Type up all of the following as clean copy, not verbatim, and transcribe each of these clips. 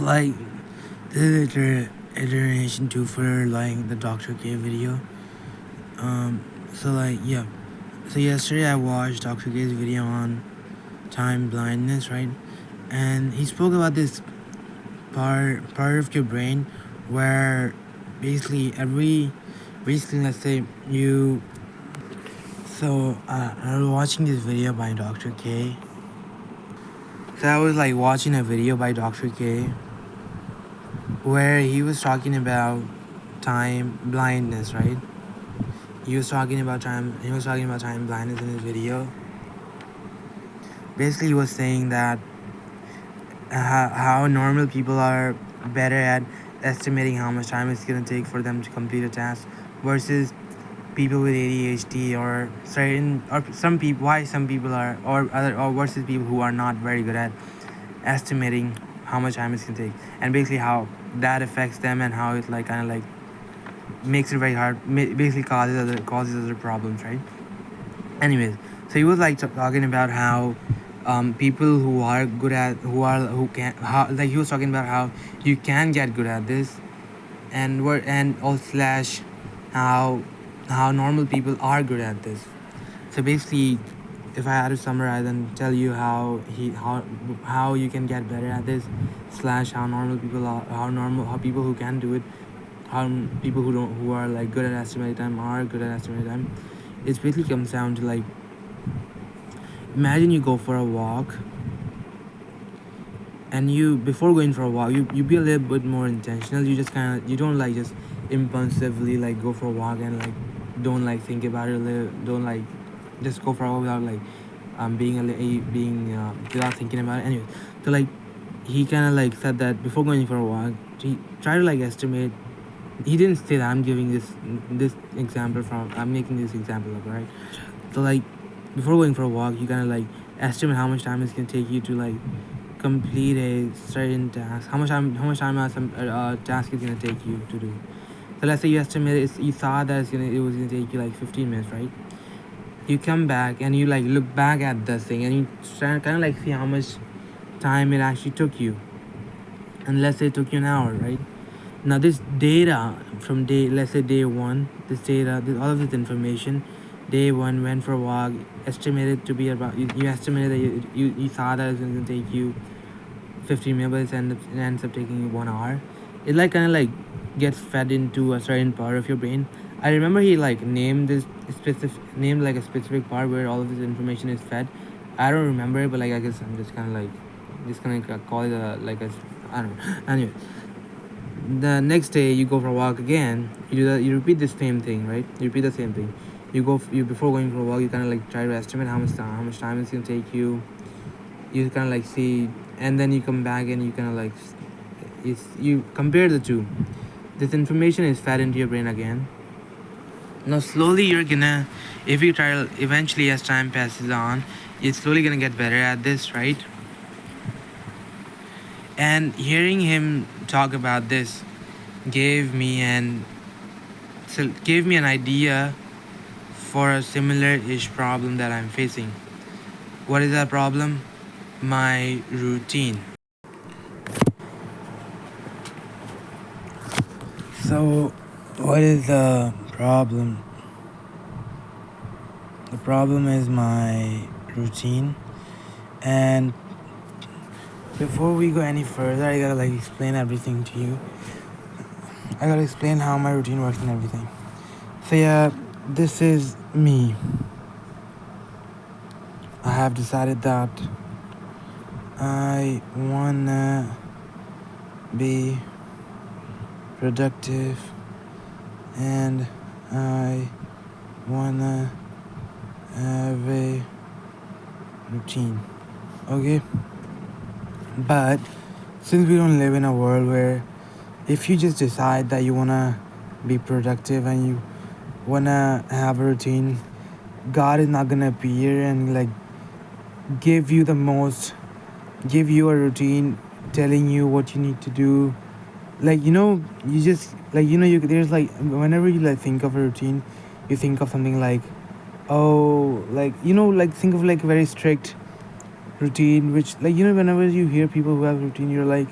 So like this is iteration 2 for like the Dr. K video. So like yeah. So yesterday I watched Dr. K's video on time blindness, right? And he spoke about this part of your brain where basically let's say you. So I was watching this video by Dr. K. So I was like watching a video by Dr. K where he was talking about time blindness, right? He was talking about time blindness in his video. Basically he was saying that how normal people are better at estimating how much time it's going to take for them to complete a task versus people with ADHD or some people, why some people are or versus people who are not very good at estimating how much time it's going to take, and basically how that affects them and how it like kind of like makes it very hard, basically causes other problems, right? Anyways, so he was like talking about how people who are good at who can how like he was talking about how you can get good at this, and also slash how normal people are good at this. So basically, if I had to summarize and tell you how you can get better at this, slash how normal people are, how people who can do it, how people who are like good at estimating time are good at estimating time, it basically comes down to like, imagine you go for a walk, and you before going for a walk you be a little bit more intentional. You just kind of, you don't like just impulsively like go for a walk and like don't like think about it don't like just go for a walk without like without thinking about it. Anyway, so like he kind of like said that before going for a walk, he try to like estimate. He didn't say that. I'm giving this example from, I'm making this example up, right? So like before going for a walk, you kind of like estimate how much time it's gonna take you to like complete a certain task. How much time some task is gonna take you to do. So let's say you estimate you thought that it was gonna take you like 15 minutes, right? You come back and you like look back at the thing and you kind of like see how much time it actually took you. And let's say it took you an hour, right? Now this data from let's say day one, all of this information, day one, went for a walk, estimated to be about, you estimated that you thought that it was going to take you 15 minutes, but it ends up taking you 1 hour. It like kind of like gets fed into a certain part of your brain. I remember he like named like a specific part where all of this information is fed. I don't remember it, but like I guess I'm just kind of like gonna call it like a, I don't know. Anyway, the next day you go for a walk again. You do that. You repeat the same thing, right? You repeat the same thing. You before going for a walk, you kind of like try to estimate how much time it's gonna take you. You kind of like see, and then you come back and you kind of like you compare the two. This information is fed into your brain again. Now slowly you're gonna, if you try to eventually as time passes on, you're slowly gonna get better at this, right? And hearing him talk about this gave me an idea for a similar-ish problem that I'm facing. What is that problem? My routine. So, what is the problem? The problem is my routine. And before we go any further, I gotta like explain everything to you. I gotta explain how my routine works and everything. So yeah, this is me. I have decided that I wanna be productive and I wanna have a routine. Okay? But since we don't live in a world where if you just decide that you wanna be productive and you wanna have a routine, God is not gonna appear and like give you a routine telling you what you need to do. Like, you just like, there's like, whenever you like think of a routine, you think of something like, oh, like, like think of like a very strict routine, which like, whenever you hear people who have routine, you're like,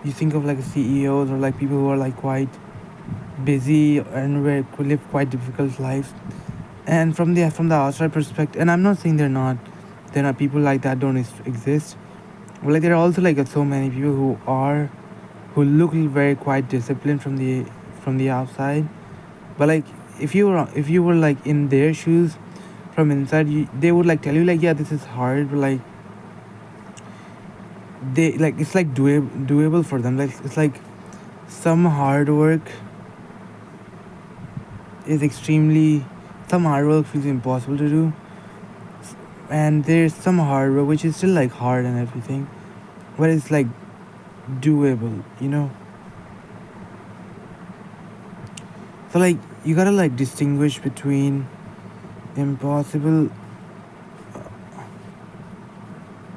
you think of like CEOs or like people who are like quite busy and who live quite difficult lives. And from the outside perspective, and I'm not saying they're not people like that don't exist, but like there are also like so many people who look very quite disciplined from the outside. But like if you were like in their shoes from inside, they would like tell you like, yeah, this is hard, but like they like it's like doable for them. Like it's like some hard work is extremely some hard work feels impossible to do, and there's some hard work which is still like hard and everything, but it's like doable. So like you gotta like distinguish between impossible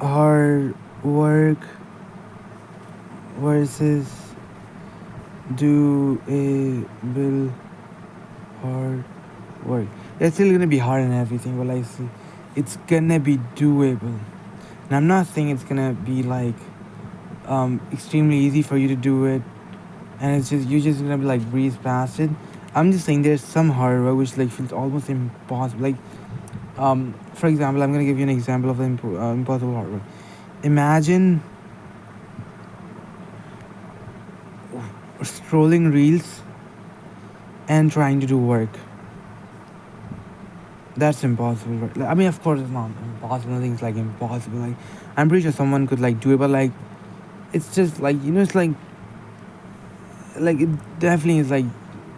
hard work versus doable hard work. It's still gonna be hard and everything, but like it's gonna be doable. And I'm not saying it's gonna be like extremely easy for you to do it, and it's just you're just gonna be like breeze past it. I'm just saying there's some hard work which like feels almost impossible. Like for example, I'm gonna give you an example of the impossible hard work. Imagine scrolling reels and trying to do work. That's impossible. Right? Like, I mean, of course, it's not impossible. Nothing's like impossible. Like, I'm pretty sure someone could like do it, but like, it's just like it's like it definitely is like.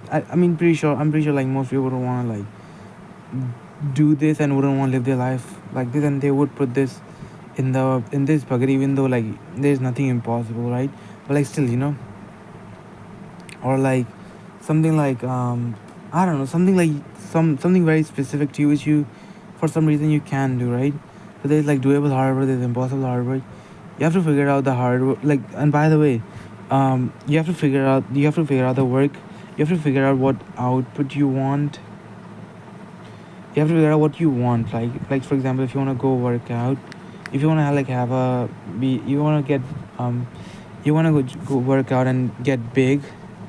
I mean, pretty sure. I'm pretty sure like most people would want to like do this and wouldn't want to live their life like this, and they would put this in this bucket, even though like there's nothing impossible, right? But like still. Or like something like I don't know, something like something very specific to you which you for some reason you can do, right? So there's like doable hard work, there's impossible hard work. You have to figure out the hard work, like, and by the way, you have to figure out the work. You have to figure out what output you want. You have to figure out what you want, like for example, if you want to go work out, if you want to like have a be you want to get you want to go work out and get big,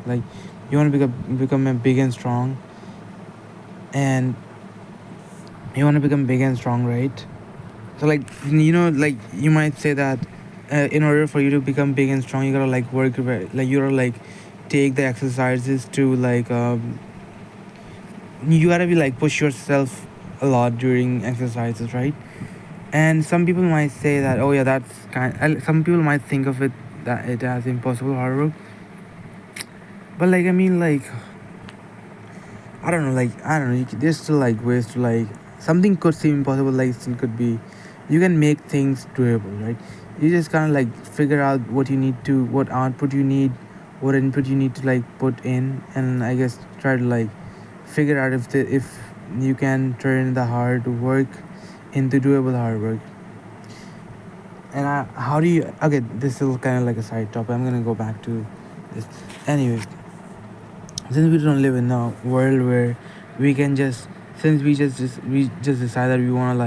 like you want to become a big and strong, and you want to become big and strong, right? So like like you might say that in order for you to become big and strong, you gotta like like you gotta like take the exercises to like you gotta be like push yourself a lot during exercises, right? And some people might say that, oh yeah, that's some people might think of it that it as impossible hard work. But like I mean, like I don't know. There's still like ways to like something could seem impossible, like still could be. You can make things doable, right? You just kind of like figure out what output you need, what input you need to like put in, and I guess try to like figure out if you can turn the hard work into doable hard work. And how do you? Okay, this is kind of like a side topic. I'm gonna go back to this. Anyways, since we don't live in a world where we can just since we just decide that we want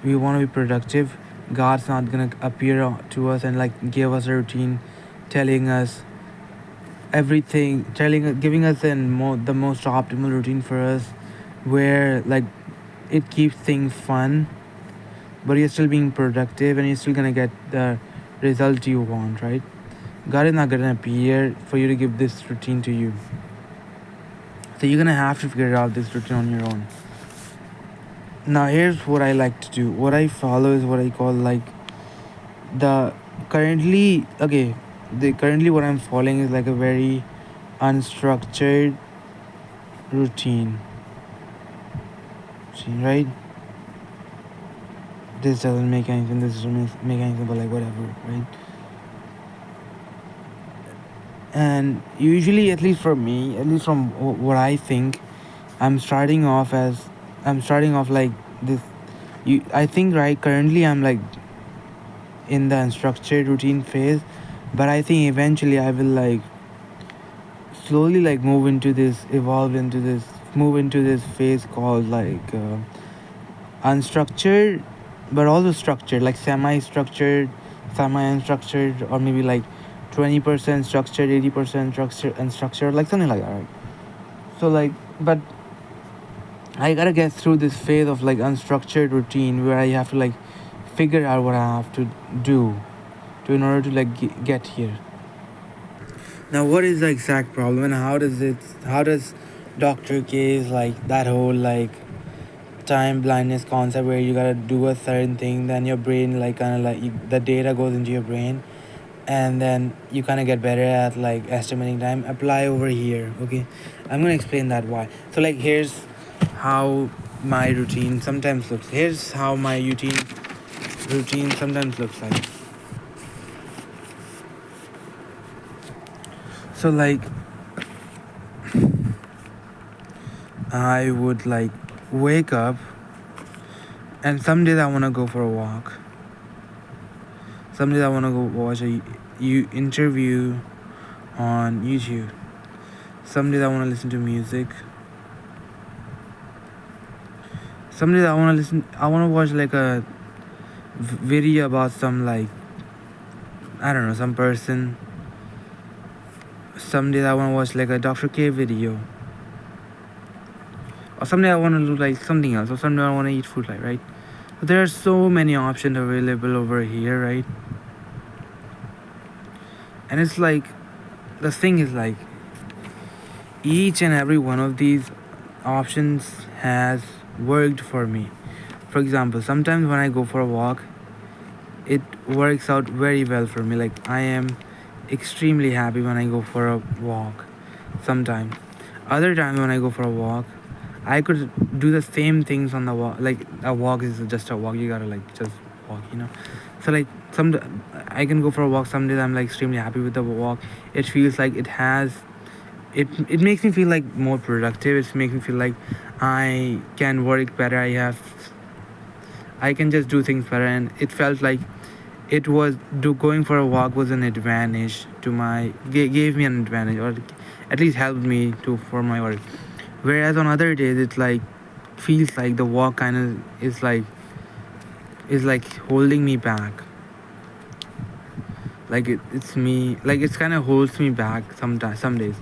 to be productive, God's not gonna appear to us and like give us a routine, telling us everything, giving us the most optimal routine for us, where like it keeps things fun, but you're still being productive and you're still gonna get the result you want, right? God is not gonna appear for you to give this routine to you. So you're gonna have to figure out this routine on your own. Now here's what I like to do. What I follow is what I call like the currently okay. The currently what I'm following is like a very unstructured routine. See, right? This doesn't make any sense. This doesn't make any sense. But like whatever, right? And usually, at least for me, at least from what I think, I'm starting off as I'm starting off like this. I think right currently I'm like in the unstructured routine phase, but I think eventually I will like slowly like move into this phase called like unstructured, but also structured, like semi-structured, semi unstructured, or maybe like 20% structured, 80% structured, unstructured, like something like that, right? So like, but I gotta get through this phase of like unstructured routine where I have to like figure out what I have to do to in order to like get here. Now, what is the exact problem, and how does Dr. K's like that whole like time blindness concept where you gotta do a certain thing, then your brain like kind of like the data goes into your brain, and then you kind of get better at like estimating time, apply over here. Okay, I'm gonna explain that why. So like here's how my routine sometimes looks. Here's how my routine sometimes looks like. So like I would like wake up, and some days I want to go for a walk. Some days I want to go watch a interview on YouTube. Some days I want to listen to music. Some days I want to watch like a video about some like, I don't know, some person. Some days I want to watch like a Dr. K video. Or someday I want to do like something else. Or someday I want to eat food, like, right? But there are so many options available over here, right? And it's like, the thing is like, each and every one of these options has worked for me. For example, sometimes when I go for a walk, it works out very well for me. Like, I am extremely happy when I go for a walk. Sometimes, other times when I go for a walk, I could do the same things on the walk. Like, a walk is just a walk. You gotta like just walk, you know. So like I can go for a walk. Some days I'm like extremely happy with the walk. It feels like it makes me feel like more productive. It makes me feel like I can work better. I can just do things better, and it felt like going for a walk was an advantage to gave me an advantage, or at least helped me to for my work. Whereas on other days it like feels like the walk kind of is like holding me back. Like it's me, like it's kind of holds me back sometimes, some days,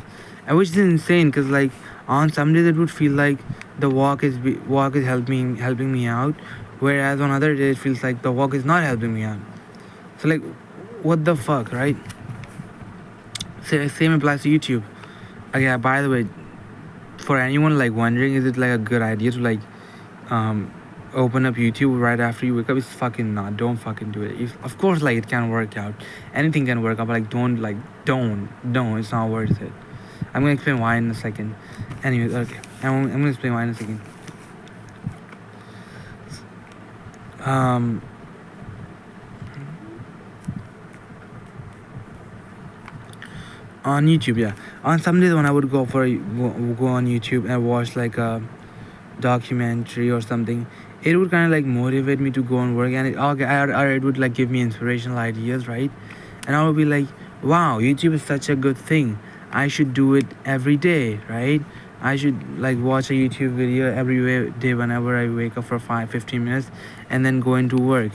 and which is insane because like on some days it would feel like the walk is helping me out, whereas on other days it feels like the walk is not helping me out. So like, what the fuck, right? Same applies to YouTube. Okay, by the way, for anyone like wondering, is it like a good idea to like open up YouTube right after you wake up? It's fucking not. Don't fucking do it. Of course, like, it can work out. Anything can work out, but like don't. It's not worth it. I'm gonna explain why in a second. Anyways, okay. I'm gonna explain why in a second. On YouTube, yeah. On some days when I would go on YouTube and watch like a documentary or something, it would kind of like motivate me to go and work, and it would like give me inspirational ideas, right? And I would be like, wow, YouTube is such a good thing. I should do it every day, right? I should like watch a YouTube video every day whenever I wake up for 15 minutes, and then go into work.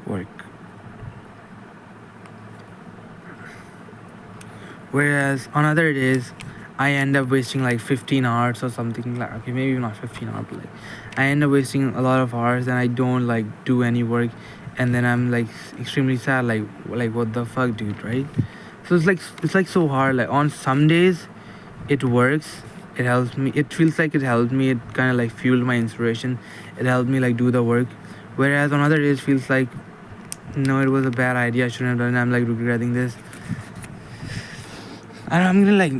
Work. Whereas on other days, I end up wasting like 15 hours or something. Like, okay, maybe not 15 hours, but like I end up wasting a lot of hours and I don't like do any work, and then I'm like extremely sad. Like what the fuck, dude, right? So it's like so hard. Like on some days, it works. It helps me. It feels like it helped me. It kind of like fueled my inspiration. It helped me like do the work. Whereas on other days, feels like no, it was a bad idea. I shouldn't have done it. I'm like regretting this. And I'm gonna like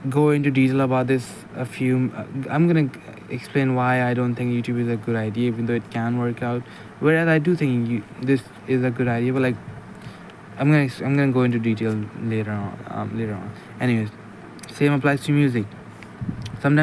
go into detail about this I'm gonna explain why I don't think YouTube is a good idea, even though it can work out. Whereas I do think this is a good idea, but like I'm gonna go into detail later on. Anyways, same applies to music.